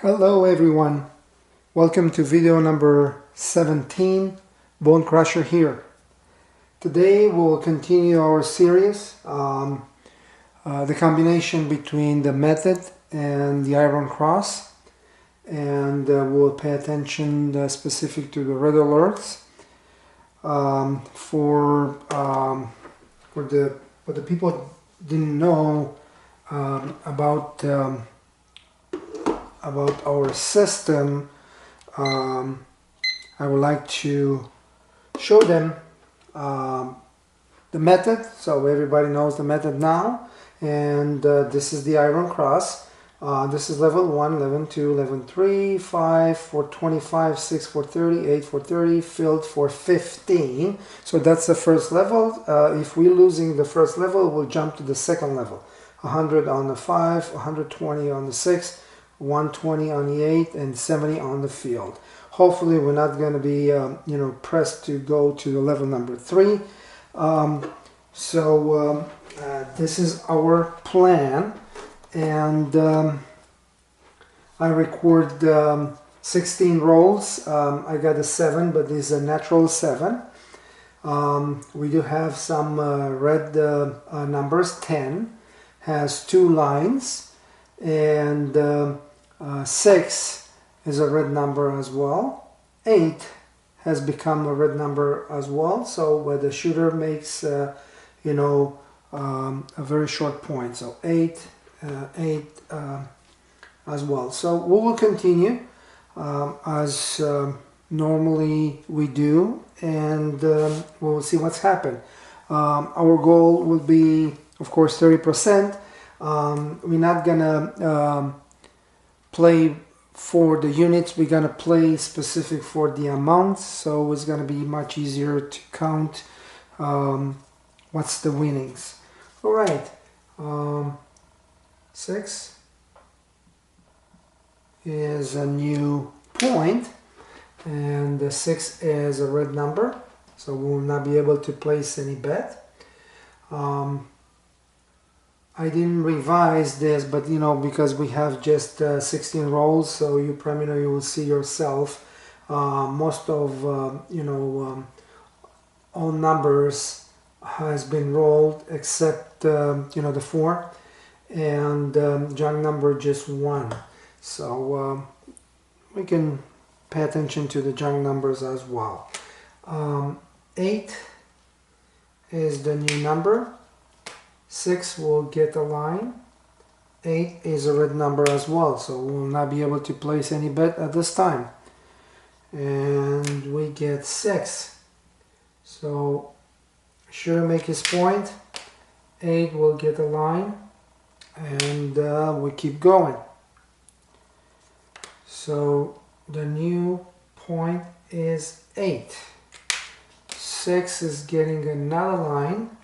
Hello everyone, welcome to video number 17, Bone Crusher here. Today we'll continue our series, the combination between the method and the iron cross, and we'll pay attention specific to the red alerts. For the people didn't know about our system, I would like to show them the method, so everybody knows the method now. And this is the iron cross. This is level 1, level 2, level 3, 5 for 25, 6 for 30, 8 for 30, filled for 15. So that's the first level. If we're losing the first level, we'll jump to the second level. 100 on the 5, 120 on the 6, 120 on the 8, and 70 on the field. Hopefully we're not going to be pressed to go to the level number 3. This is our plan, and I record 16 rolls. I got a 7, but this is a natural 7. We do have some red numbers. 10 has 2 lines, and 6 is a red number as well. 8 has become a red number as well, so the shooter makes a very short point. So 8 as well. So we will continue as normally we do, and we'll see what's happened. Our goal will be, of course, 30%. We're not gonna play for the units, we're gonna play specific for the amounts, so it's gonna be much easier to count what's the winnings. All right, 6 is a new point, and the 6 is a red number, so we will not be able to place any bet. I didn't revise this, but because we have just 16 rolls, so you probably you will see yourself most of all numbers has been rolled except the 4, and junk number just 1. So we can pay attention to the junk numbers as well. 8 is the new number. 6 will get a line. 8 is a red number as well, so we will not be able to place any bet at this time. And we get 6. So shooter make his point. 8 will get a line, and we keep going. So the new point is 8. 6 is getting another line,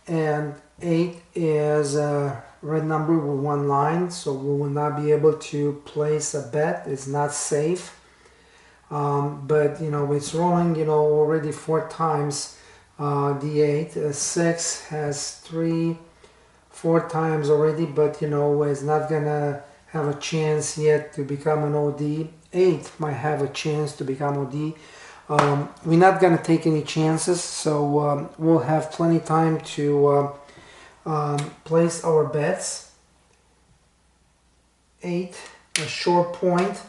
and 8 is a red number with 1 line, so we will not be able to place a bet. It's not safe, but it's rolling already 4 times the 8. 6 has 4 times already, but it's not gonna have a chance yet to become an OD. 8 might have a chance to become OD. We're not gonna take any chances, so we'll have plenty time to place our bets. 8, a short point.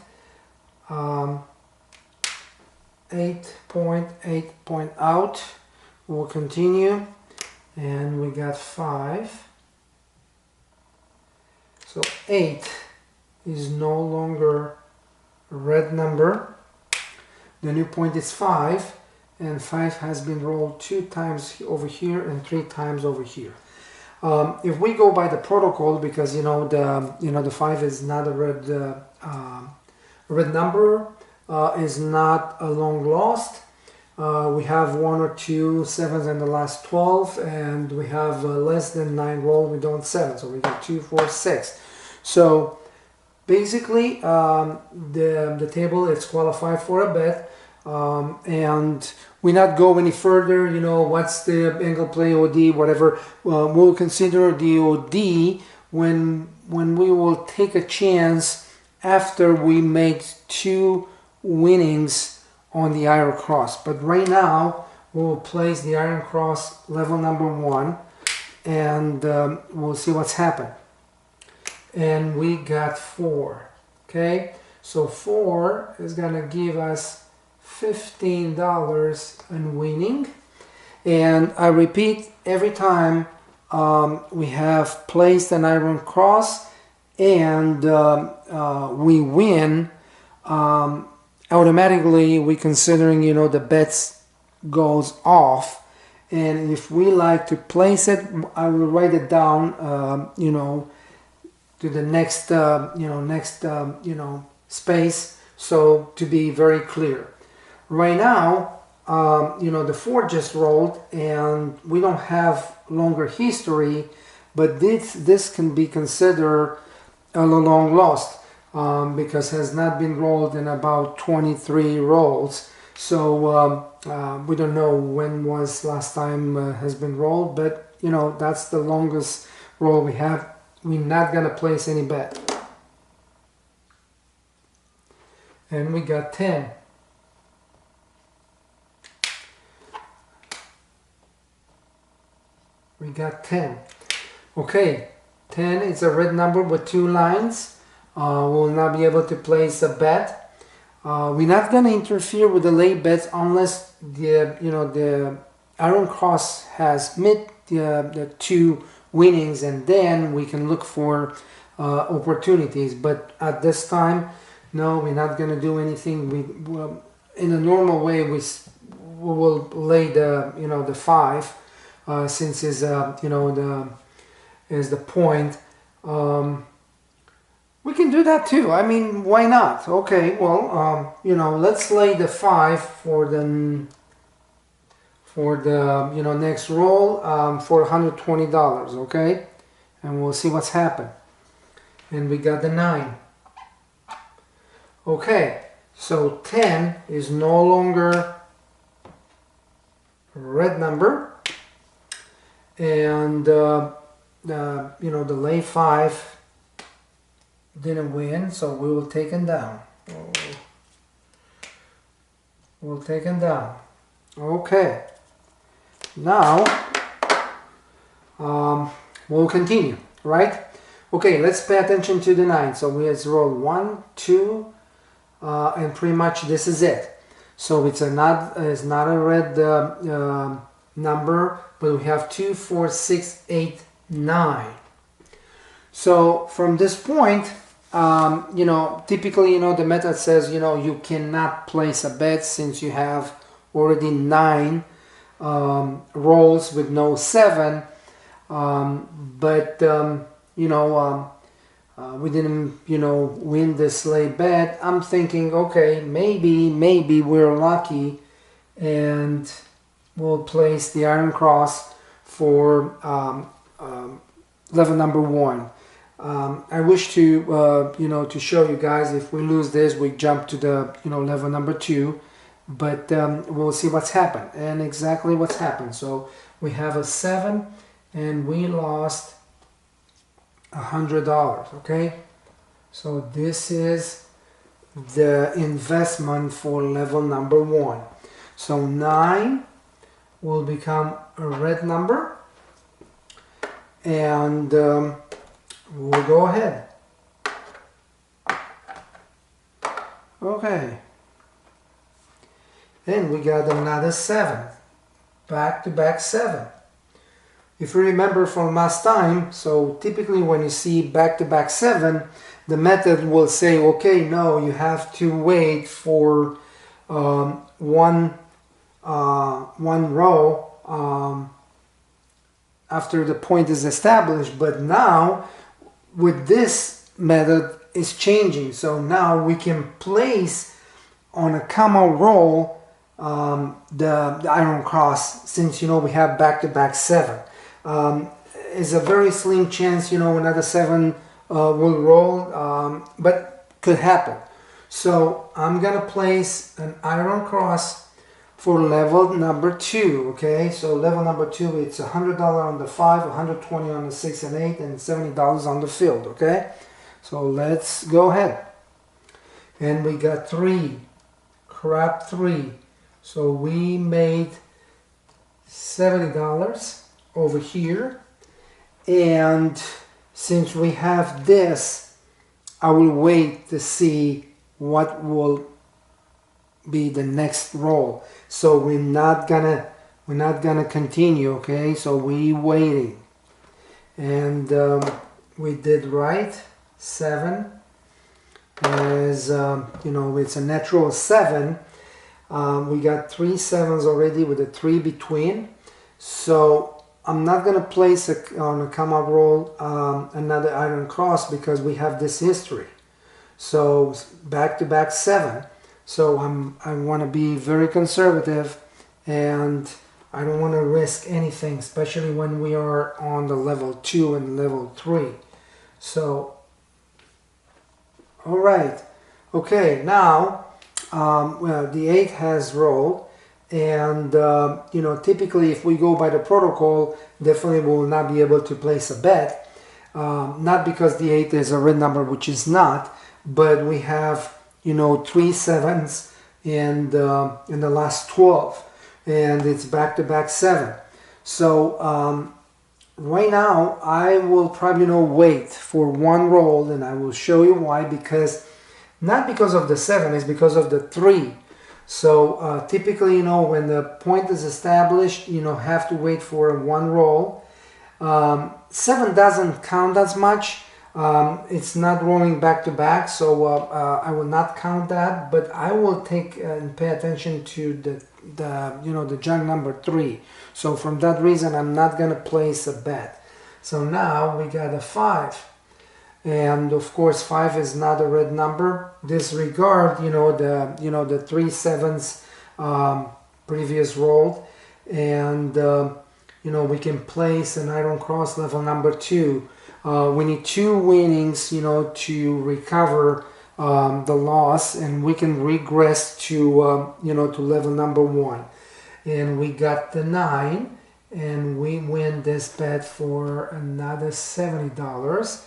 8 point out. We'll continue, and we got 5. So 8 is no longer a red number. The new point is 5, and 5 has been rolled 2 times over here and 3 times over here. If we go by the protocol, because the 5 is not a red number, is not a long lost. We have 1 or 2 7s in the last 12, and we have less than 9 roll. We don't 7, so we got 2, 4, 6. So basically, the table is qualified for a bet, and we not go any further. What's the angle play, OD, whatever. We'll consider the OD when we will take a chance after we make 2 winnings on the iron cross. But right now we will place the iron cross level number 1, and we'll see what's happened. And we got 4. Okay, so 4 is gonna give us $15 in winning. And I repeat, every time we have placed an iron cross and we win, automatically we considering, you know, the bets goes off. And if we like to place it, I will write it down, you know, to the next, space, so to be very clear. Right now, you know, the 4 just rolled and we don't have longer history, but this can be considered a long lost because has not been rolled in about 23 rolls. So we don't know when was last time has been rolled, but you know, that's the longest roll we have. We're not gonna place any bet. And we got 10. We got 10. Okay, 10 is a red number with 2 lines. We'll not be able to place a bet. We're not gonna interfere with the late bets unless the iron cross has met the 2 winnings, and then we can look for opportunities. But at this time, no, we're not gonna do anything. In a normal way, we will lay the 5. Since is is the point, we can do that too. I mean, why not? Okay, well, let's lay the 5 for the next roll for $120. Okay, and we'll see what's happened. And we got the 9. Okay, so 10 is no longer a red number. And the lay 5 didn't win, so we will take him down. We'll take him down. Okay. Now we'll continue, right? Okay, let's pay attention to the 9. So we have rolled 1, 2, and pretty much this is it. So it's not a red number, but we have 2, 4, 6, 8, 9. So from this point, typically, the method says, you cannot place a bet since you have already 9 rolls with no 7. We didn't, win this lay bet. I'm thinking, okay, maybe we're lucky and we'll place the iron cross for level number 1. I wish to to show you guys, if we lose this, we jump to the level number 2, but we'll see what's happened and exactly what's happened. So we have a 7 and we lost $100. Okay, so this is the investment for level number 1. So 9 will become a red number, and we'll go ahead. Okay, then we got another 7, back-to-back 7. If you remember from last time, so typically when you see back-to-back 7, the method will say, okay, no, you have to wait for one row after the point is established. But now with this method is changing, so now we can place on a common roll the iron cross, since we have back-to-back 7. Is a very slim chance another 7 will roll, but could happen. So I'm gonna place an iron cross for level number 2. Okay, so level number 2, it's $100 on the 5, $120 on the 6 and 8, and $70 on the field. Okay, so let's go ahead. and we got 3, crap 3. So we made $70 over here. And since we have this, I will wait to see what will be the next roll. So we're not gonna continue, okay? So we waiting, and we did right. 7 is you know, it's a natural 7. We got 3 7s already with a 3 between. So I'm not gonna place on a come up roll another iron cross because we have this history. So back to back 7. So I want to be very conservative, and I don't want to risk anything, especially when we are on the level 2 and level 3. So, all right, okay. Now, well, the 8 has rolled, and you know, typically if we go by the protocol, definitely we will not be able to place a bet. Not because the 8 is a red number, which is not, but we have, you know, 3 7s in the last 12, and it's back-to-back 7. So right now I will probably, you know, wait for one roll, and I will show you why. Because not because of the 7, it's because of the 3. So typically, you know, when the point is established, you know, have to wait for one roll. 7 doesn't count as much. It's not rolling back to back, so I will not count that, but I will take and pay attention to the you know, the junk number 3. So from that reason, I'm not gonna place a bet. So now we got a 5, and of course 5 is not a red number. Disregard, you know, the 3 7s previous rolled, and you know, we can place an iron cross level number 2. We need 2 winnings, you know, to recover the loss, and we can regress to you know, to level number 1. And we got the 9, and we win this bet for another $70.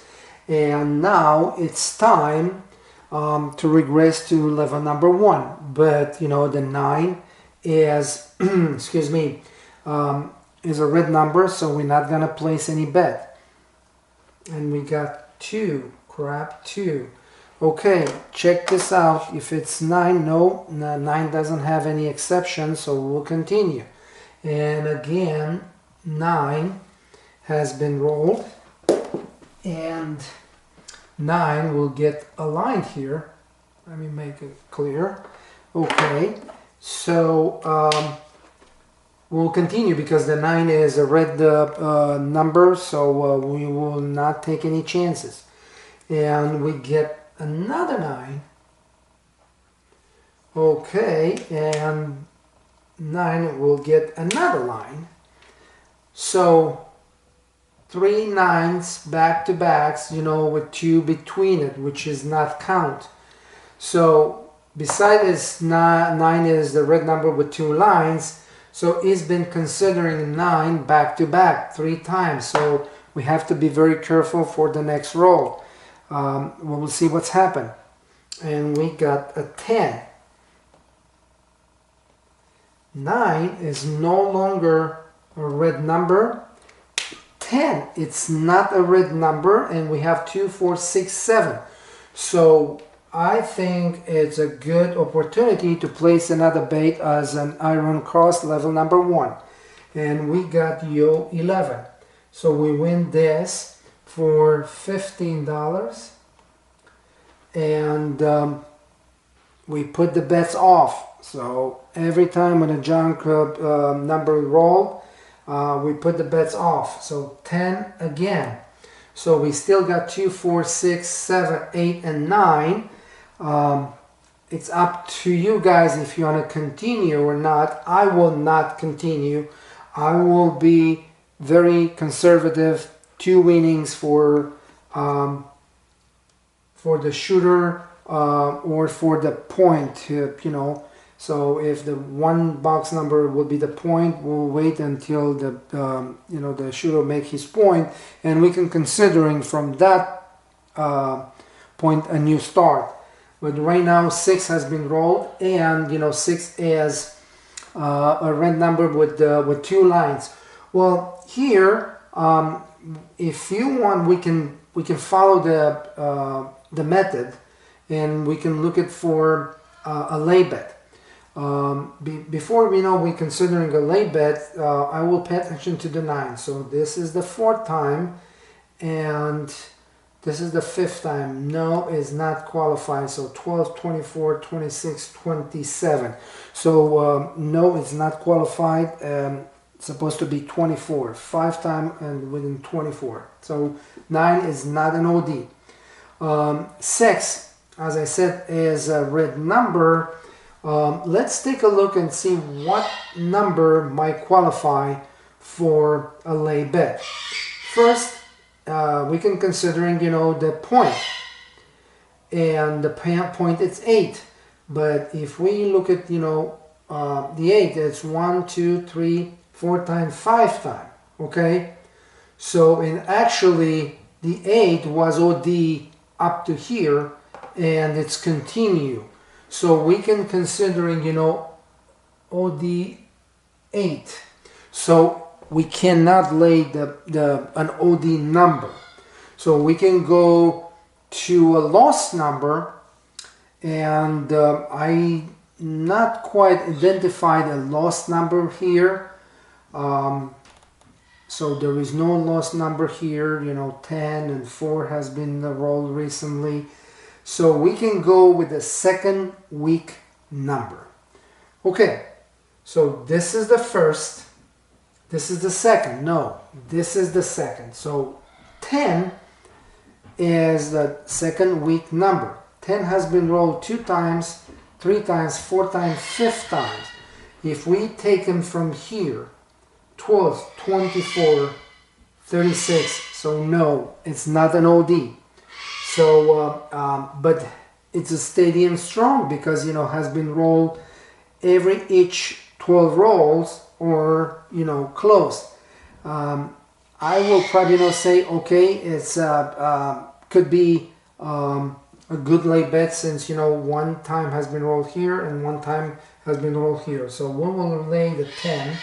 And now it's time to regress to level number 1. But you know, the 9 is excuse me, is a red number, so we're not gonna place any bet. And we got 2, crap 2. Okay, check this out. If it's 9, no, 9 doesn't have any exception, so we'll continue. And again, 9 has been rolled, and 9 will get aligned here. Let me make it clear. Okay, so we'll continue because the 9 is a red number, so we will not take any chances. And we get another 9. Okay, and 9 will get another line. So 3 9s back to backs, you know, with 2 between it, which is not count. So besides 9 is the red number with 2 lines. So he's been considering 9 back to back 3 times. So we have to be very careful for the next roll. We'll see what's happened. And we got a 10. 9 is no longer a red number. 10, it's not a red number, and we have 2 4 6 7. So I think it's a good opportunity to place another bait as an iron cross level number 1. And we got Yo 11. So we win this for $15. And we put the bets off. So every time when a junk number roll, we put the bets off. So 10 again. So we still got 2 4 6 7 8 and 9. It's up to you guys if you want to continue or not. I will not continue. I will be very conservative. 2 winnings for the shooter or for the point, you know. So if the 1 box number will be the point, we'll wait until the you know, the shooter make his point, and we can considering from that point a new start. but right now 6 has been rolled, and 6 is a red number with 2 lines. Well, here, if you want, we can follow the method, and we can look at for a lay bet. Before we're considering a lay bet, I will pay attention to the 9. So this is the 4th time, and this is the 5th time. No is not qualified. So 12, 24, 26, 27. So no is not qualified. It's supposed to be 24. 5 time and within 24. So 9 is not an OD. 6, as I said, is a red number. Let's take a look and see what number might qualify for a lay bet. First, we can considering the point, and the point it's 8. But if we look at the 8, it's 1, 2, 3, 4 times, 5 times. Okay, so actually the 8 was OD up to here, and it's continue. So we can considering OD 8. So we cannot lay an OD number. So we can go to a lost number, and I not quite identified a lost number here. So there is no lost number here. 10 and 4 has been rolled recently. So we can go with the second week number. Okay, so this is the first. This is the second. No, this is the second. So 10 is the second week number. 10 has been rolled 2 times, 3 times, 4 times, 5 times. If we take them from here, 12, 24, 36. So no, it's not an OD. So, but it's a stadium strong because, has been rolled each 12 rolls or, close. I will probably say, okay, it's could be a good lay bet since, 1 time has been rolled here and 1 time has been rolled here. So we will lay the 10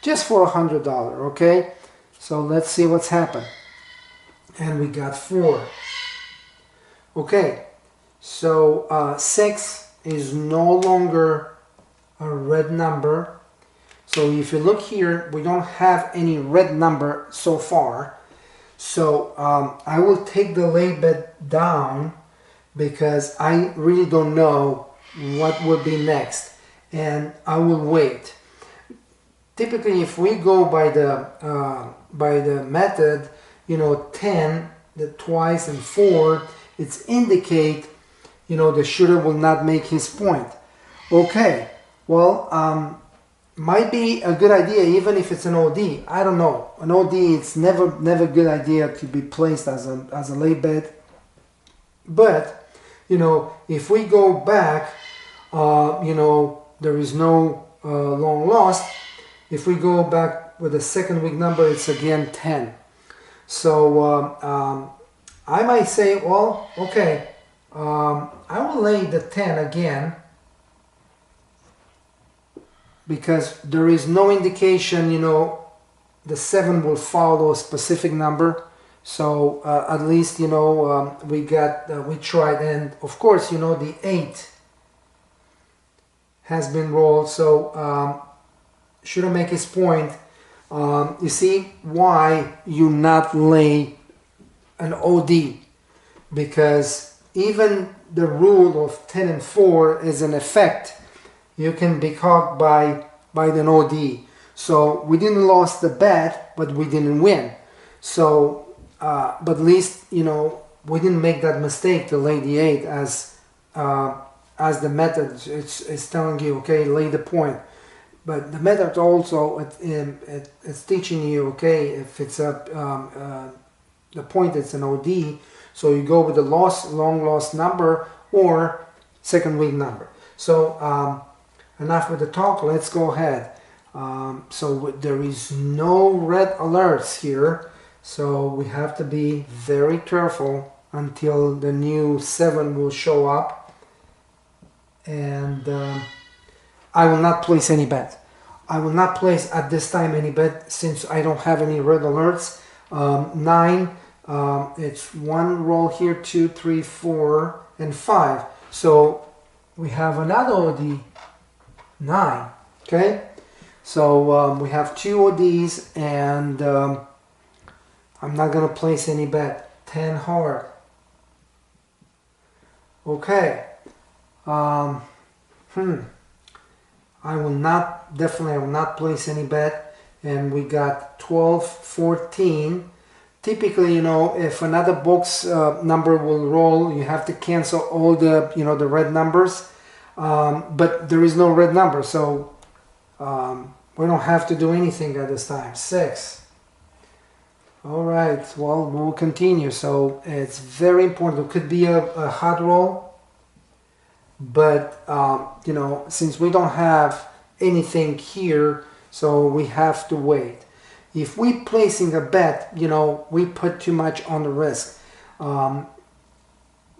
just for $100, okay? So let's see what's happened. And we got 4. Okay, so 6 is no longer a red number. So if you look here, we don't have any red number so far. So I will take the lay bet down because I really don't know what will be next, and I will wait. Typically, if we go by the method, 10, the twice, and 4. It's indicate, the shooter will not make his point. Okay, well, might be a good idea even if it's an OD. I don't know. An OD, it's never a good idea to be placed as a lay bet. But, if we go back, there is no long lost. If we go back with the second week number, it's again 10. So, I might say, well, okay, I will lay the 10 again because there is no indication, the 7 will follow a specific number. So at least, we tried, and of course, the 8 has been rolled. So shouldn't make his point. You see why you not lay an OD, because even the rule of 10 and 4 is in effect. You can be caught by an OD. So we didn't lose the bet, but we didn't win. So, but at least we didn't make that mistake to lay the 8 as the method it's telling you, okay, lay the point. But the method also it's teaching you, okay, if it's the point, it's an OD, so you go with the long lost number or second week number. So enough with the talk, let's go ahead. So there is no red alerts here, so we have to be very careful until the new 7 will show up. and I will not place any bet. I will not place at this time any bet since I don't have any red alerts. 9, it's 1 roll here, 2, 3, 4, and 5. So we have another OD, 9. Okay, so we have 2 ODs, and I'm not gonna place any bet. 10 hard. Okay. I will not, definitely I will not place any bet. And we got 12, 14. Typically, you know, if another box number will roll, you have to cancel all the, you know, the red numbers. But there is no red number, so we don't have to do anything at this time. 6. All right, well, we'll continue. So it's very important. It could be a hot roll, but you know, since we don't have anything here, so we have to wait. If we placing a bet, you know, we put too much on the risk. Well,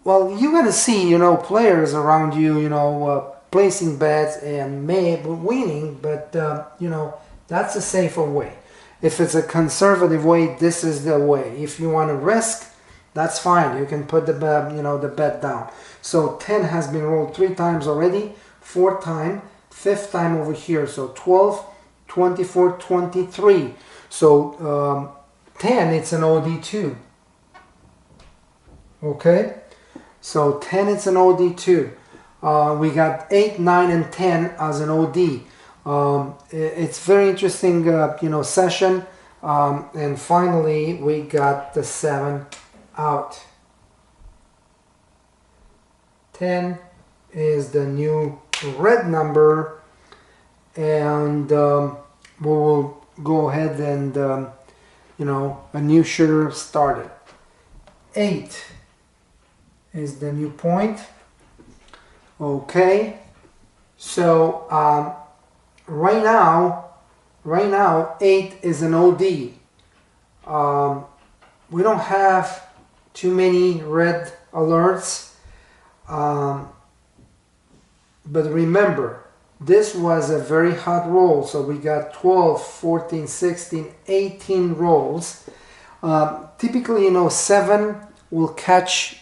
you're gonna see, you know, players around you, you know, placing bets and maybe winning, but you know, that's a safer way. If it's a conservative way, this is the way. If you want to risk, that's fine. You can put the bet, you know, the bet down. So 10 has been rolled 3 times already, 4th time, 5th time over here. So 12, 24, 23. So 10, it's an OD2. Okay, so 10, it's an OD2. We got 8, 9, and 10 as an OD. It's very interesting, you know, session. And finally, we got the 7 out. 10 is the new red number, and we will go ahead and, you know, a new shooter started. 8 is the new point. Okay, so right now 8 is an OD. We don't have too many red alerts, but remember, this was a very hot roll, so we got 12, 14, 16, 18 rolls. Typically, you know, 7 will catch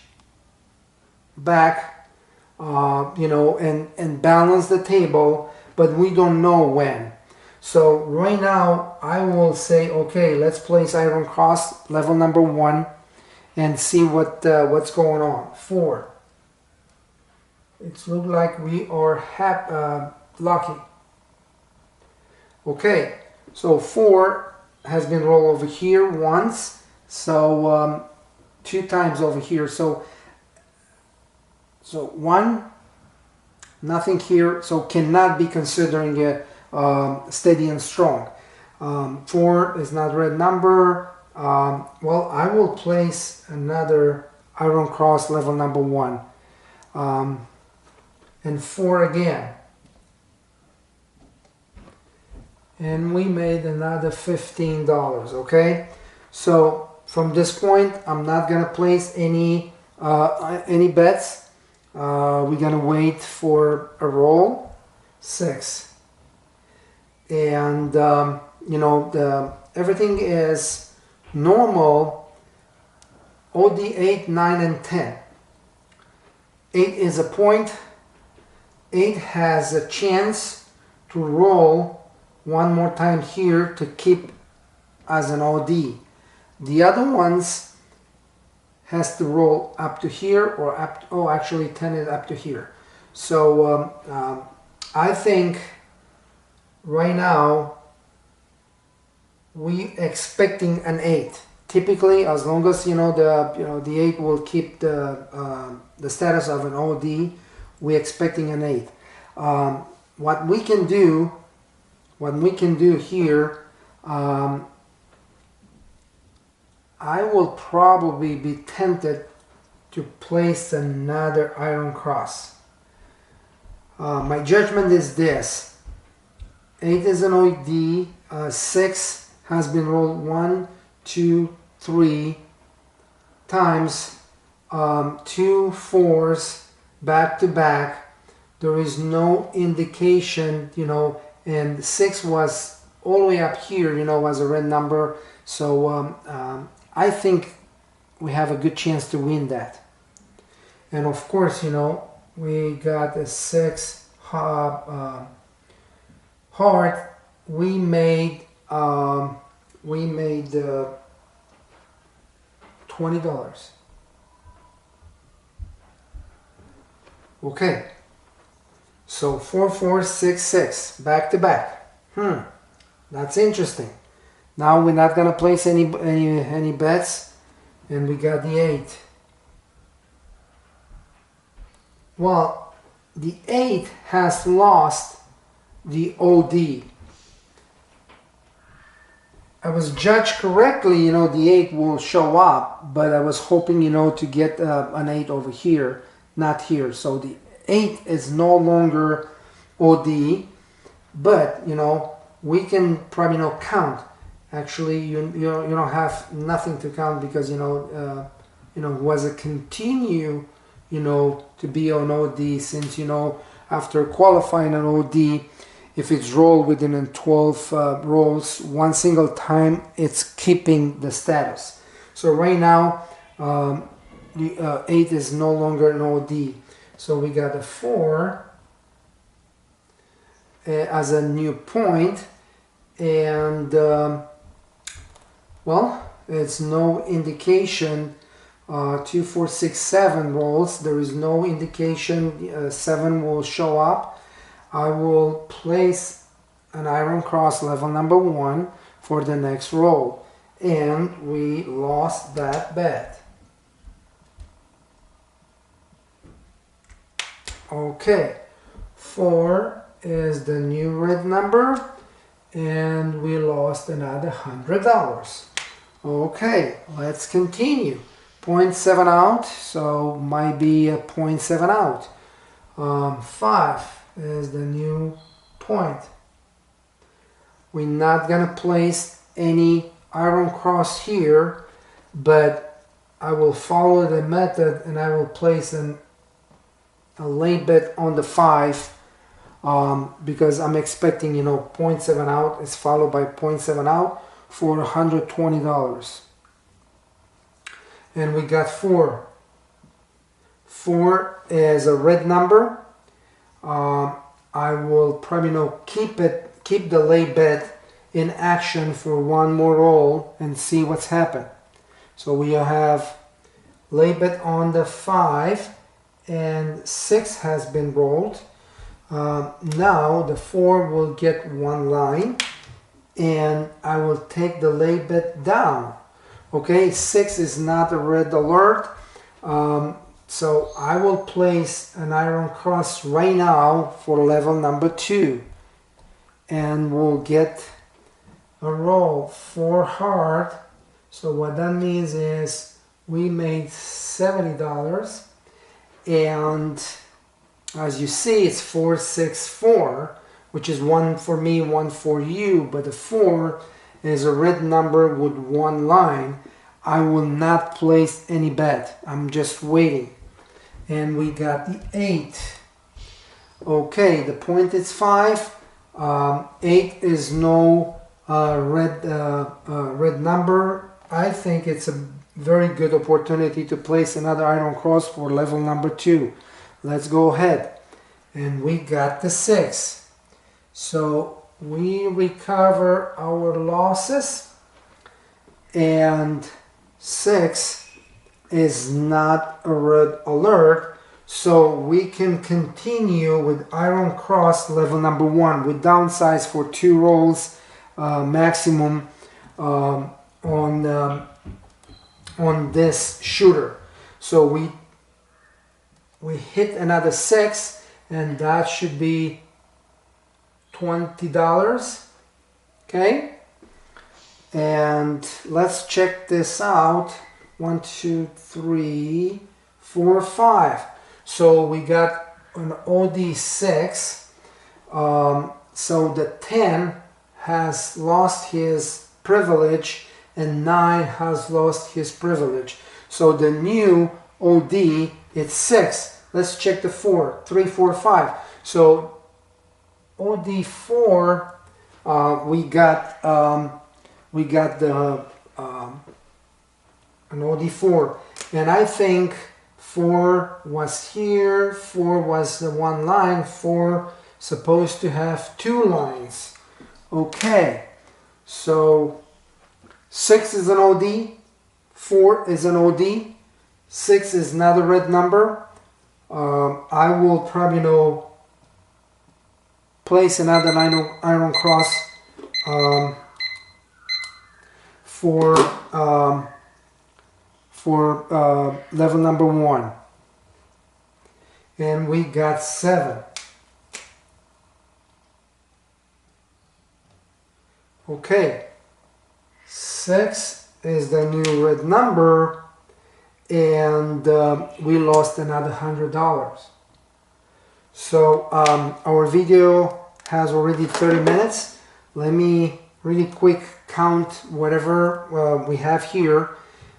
back, you know, and balance the table, but we don't know when. So right now I will say, okay, let's place Iron Cross level number 1 and see what's going on. 4. It's look like we are lucky. Okay, so 4 has been rolled over here once, so 2 times over here. So 1, nothing here, so cannot be considering it steady and strong. 4 is not red number. Well, I will place another Iron Cross level number 1. And 4 again. And we made another $15, okay? So from this point, I'm not gonna place any bets. We're gonna wait for a roll. 6. And you know, everything is normal. OD 8, 9, and 10. 8 is a point. 8 has a chance to roll one more time here to keep as an OD. The other ones has to roll up to here or up to, oh, actually 10 is up to here. So I think right now we expecting an 8. Typically, as long as you know the 8 will keep the status of an OD, we're expecting an 8. What we can do here, I will probably be tempted to place another Iron Cross. My judgment is this: 8 is an OD. 6 has been rolled 1, 2, 3 times. 2 4s back to back. there is no indication, you know, and 6 was all the way up here, you know, as a red number. So I think we have a good chance to win that. And of course, you know, we got a 6 heart. We made $20. Okay, so 4, 4, 6, 6 back to back. That's interesting. Now we're not gonna place any bets, and we got the 8. Well, the 8 has lost the OD. I was judged correctly, you know, the 8 will show up, but I was hoping, you know, to get an 8 over here, not here. So the 8 is no longer OD, but, you know, we can probably, you know, count. Actually, you don't have nothing to count because, you know, was a continue, you know, to be on OD, since, you know, after qualifying an OD, if it's rolled within 12 rolls one single time, it's keeping the status. So right now, the 8 is no longer an OD. So we got a 4 as a new point, and well, it's no indication. 2, 4, 6, 7 rolls. There is no indication 7 will show up. I will place an iron cross level number 1 for the next roll, and we lost that bet. Okay, 4 is the new red number, and we lost another $100. Okay, let's continue. 0.7 out, so might be a 0.7 out. 5 is the new point. We're not gonna place any iron cross here, but I will follow the method and I will place a lay bet on the 5, because I'm expecting, you know, 0.7 out is followed by 0.7 out for $120. And we got 4. 4 is a red number. I will probably, you know, keep the lay bet in action for one more roll and see what's happened. So we have lay bet on the 5, and 6 has been rolled. Now the 4 will get one line, and I will take the lay bet down. Okay, 6 is not a red alert, so I will place an iron cross right now for level number 2, and we'll get a roll 4 heart. So what that means is we made $70, and as you see, it's 4, 6, 4, which is 1 for me, 1 for you, but the 4 is a red number with one line. I will not place any bet. I'm just waiting. And we got the 8. Okay, the point is 5. 8 is no red number. I think it's a very good opportunity to place another iron cross for level number 2. Let's go ahead. And we got the 6. So we recover our losses, and 6 is not a red alert, so we can continue with iron cross level number 1 with downsize for 2 rolls maximum on this shooter. So we hit another 6, and that should be $20. Okay, and let's check this out. 1, 2, 3, 4, 5. So we got an OD6. So the 10 has lost his privilege, and 9 has lost his privilege. So the new OD is 6. Let's check the 4. 3, 4, 5. So OD4, we got the an OD4, and I think 4 was here, 4 was the one line, 4 supposed to have 2 lines. Okay, so 6 is an OD, 4 is an OD, 6 is not a red number. I will probably place another iron cross for level number 1, and we got 7. Okay, 6 is the new red number, and we lost another $100. So our video has already 30 minutes. Let me really quick count whatever we have here.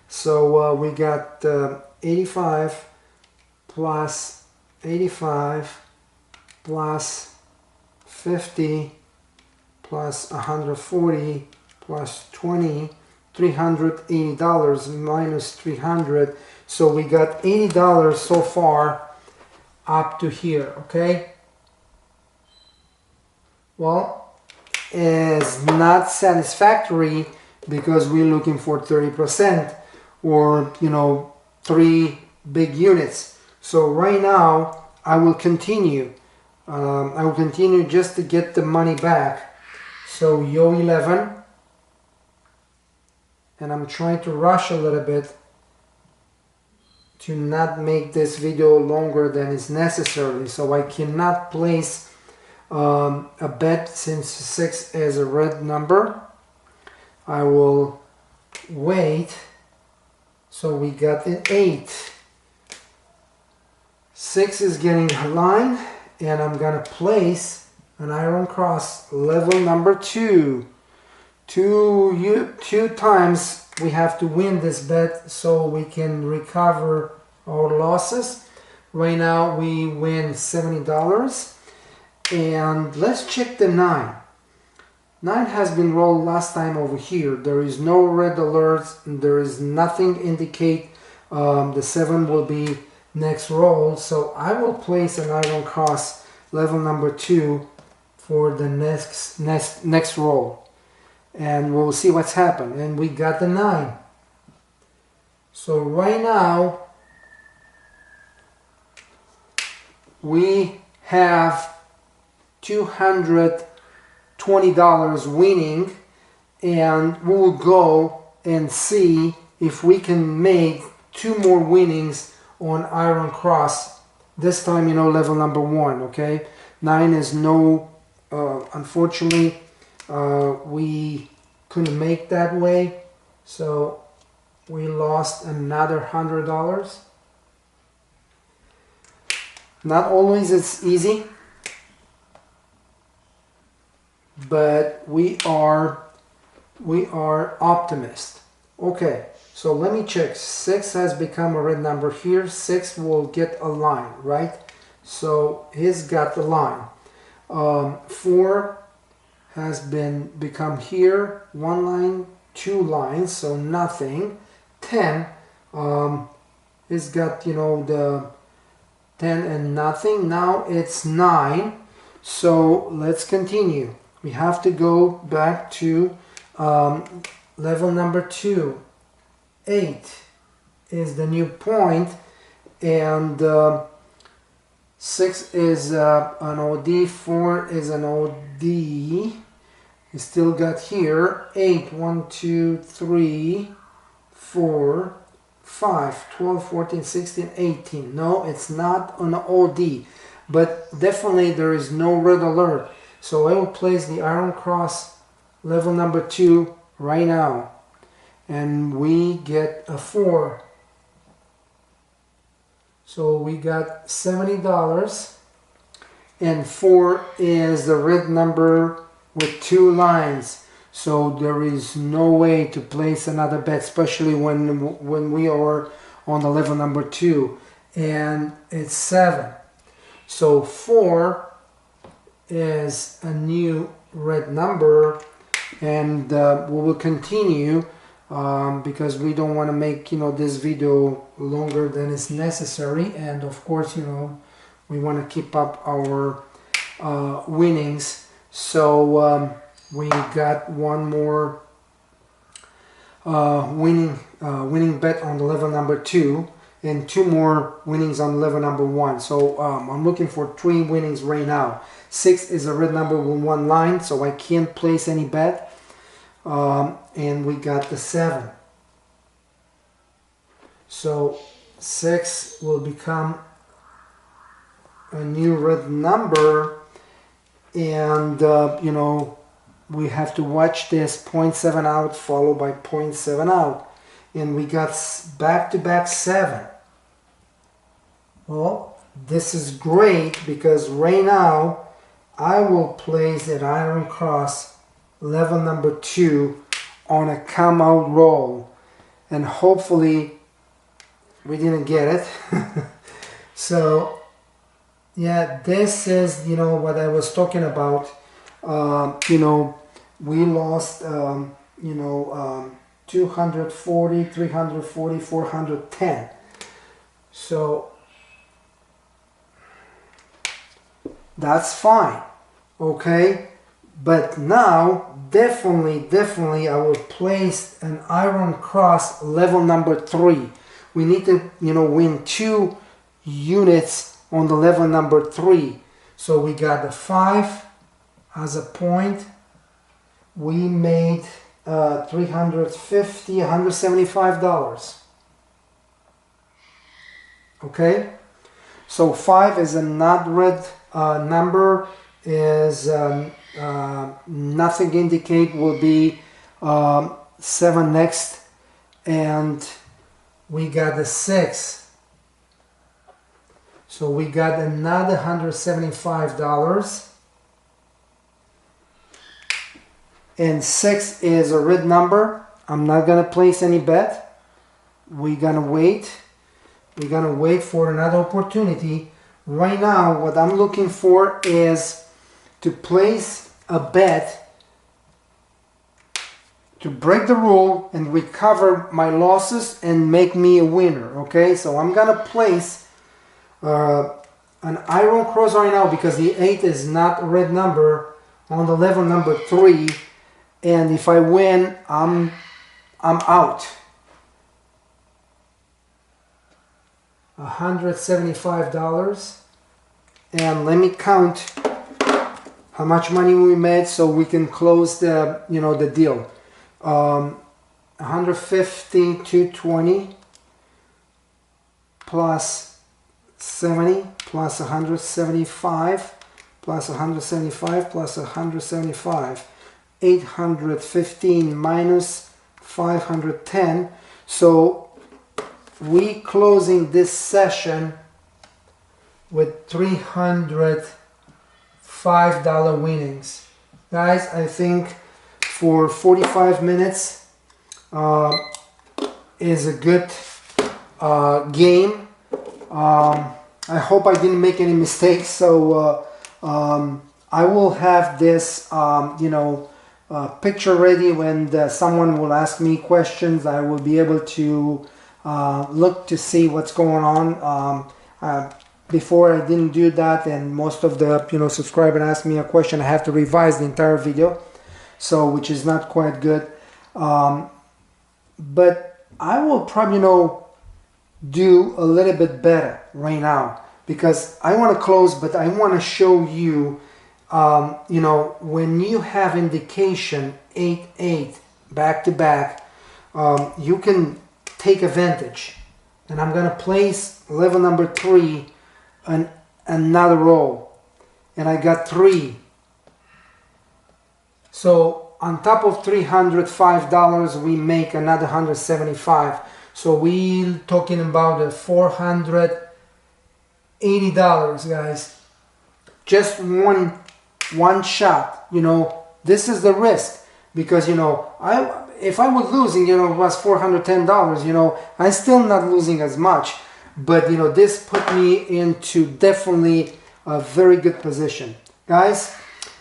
So we got 85 plus 85 plus 50 plus 140 plus 20, $380 minus 300. So we got $80 so far up to here, okay? Well, it's not satisfactory because we're looking for 30% or 3 big units. So right now I will continue. Just to get the money back. So Yo 11, and I'm trying to rush a little bit to not make this video longer than is necessary. So I cannot place a bet since 6 is a red number. I will wait. So we got an 8. 6 is getting a line, and I'm gonna place an iron cross level number 2. Two times we have to win this bet so we can recover our losses. Right now we win $70, and let's check the 9. 9 has been rolled last time over here. There is no red alerts, and there is nothing indicate the 7 will be next roll. So I will place an iron cross level number 2 for the next roll, and we'll see what's happened. And we got the 9. So right now we have $220 winning, and we'll go and see if we can make 2 more winnings on iron cross, this time level number 1. Okay, 9 is no unfortunately we couldn't make that way, so we lost another $100. Not always it's easy, but we are optimists. Okay, so let me check. 6 has become a red number here. 6 will get a line, right? So he's got the line. 4 has become here, 1 line, 2 lines, so nothing. 10 he's got the 10 and nothing. Now it's 9. So let's continue. We have to go back to level number 2. 8 is the new point, and 6 is an OD, 4 is an OD. You still got here 8, 1, 2, 3, 4, 5, 12, 14, 16, 18. No, it's not an OD, but definitely there is no red alert. So I will place the iron cross level number 2 right now, and we get a 4. So we got $70, and 4 is the red number with 2 lines. So there is no way to place another bet, especially when we are on the level number 2. and it's 7. So 4 is a new red number, and we will continue because we don't want to make this video longer than is necessary, and of course we want to keep up our winnings. So we got one more winning bet on the level number 2 and 2 more winnings on level number 1. So I'm looking for 3 winnings right now. 6 is a red number with 1 line, so I can't place any bet. And we got the 7. So 6 will become a new red number, and we have to watch this 0.7 out followed by 0.7 out, and we got back-to-back 7. Well, this is great because right now I will place an iron cross level number 2 on a come out roll, and hopefully we didn't get it. So yeah, this is what I was talking about. We lost 240, 340, 410. So that's fine, okay? But now definitely I will place an iron cross level number 3. We need to win 2 units on the level number 3. So we got the 5 as a point. We made $350, $175. Okay, so 5 is a not red number, is nothing indicate will be 7 next, and we got the 6. So we got another $175. And 6 is a red number. I'm not gonna place any bet. We're gonna wait. We're gonna wait for another opportunity. Right now, what I'm looking for is to place a bet to break the rule and recover my losses and make me a winner. Okay, so I'm gonna place an iron cross right now because the 8 is not a red number on the level number 3. And if I win, I'm out. $175. And let me count how much money we made so we can close the the deal. 150, 220 plus 70 plus 175 plus 175 plus 175. 815 minus 510. So we closing this session with $305 winnings. Guys, I think for 45 minutes is a good game. I hope I didn't make any mistakes. So I will have this picture ready when someone will ask me questions. I will be able to look to see what's going on. Before I didn't do that, and most of the subscriber asked me a question, I have to revise the entire video, so which is not quite good. But I will probably do a little bit better right now because I want to close, but I want to show you when you have indication 8-8 back to back, you can take advantage. And I'm gonna place level number 3 on another roll, and I got 3. So on top of $305, we make another $175. So we're talking about $480, guys. Just one shot. This is the risk, because if I was losing, it was $410, I'm still not losing as much. but you know, this put me into definitely a very good position. Guys,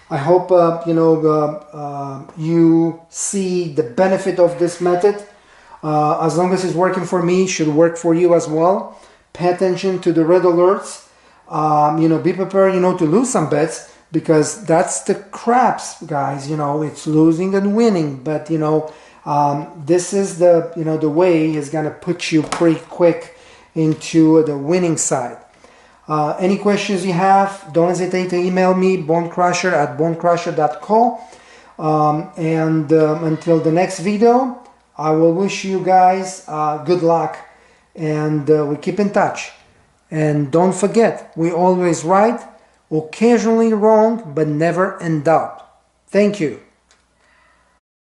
I hope you know, you see the benefit of this method. As long as it's working for me, it should work for you as well. Pay attention to the red alerts. You know, be prepared, you know, to lose some bets, because that's the craps, guys. You know, it's losing and winning, but you know, this is the, you know, the way is gonna put you pretty quick into the winning side. Any questions you have, don't hesitate to email me, bonecrusher@bonecrusher.co. Until the next video, I will wish you guys good luck, and we keep in touch. And don't forget, we always right, occasionally wrong, but never in doubt. Thank you.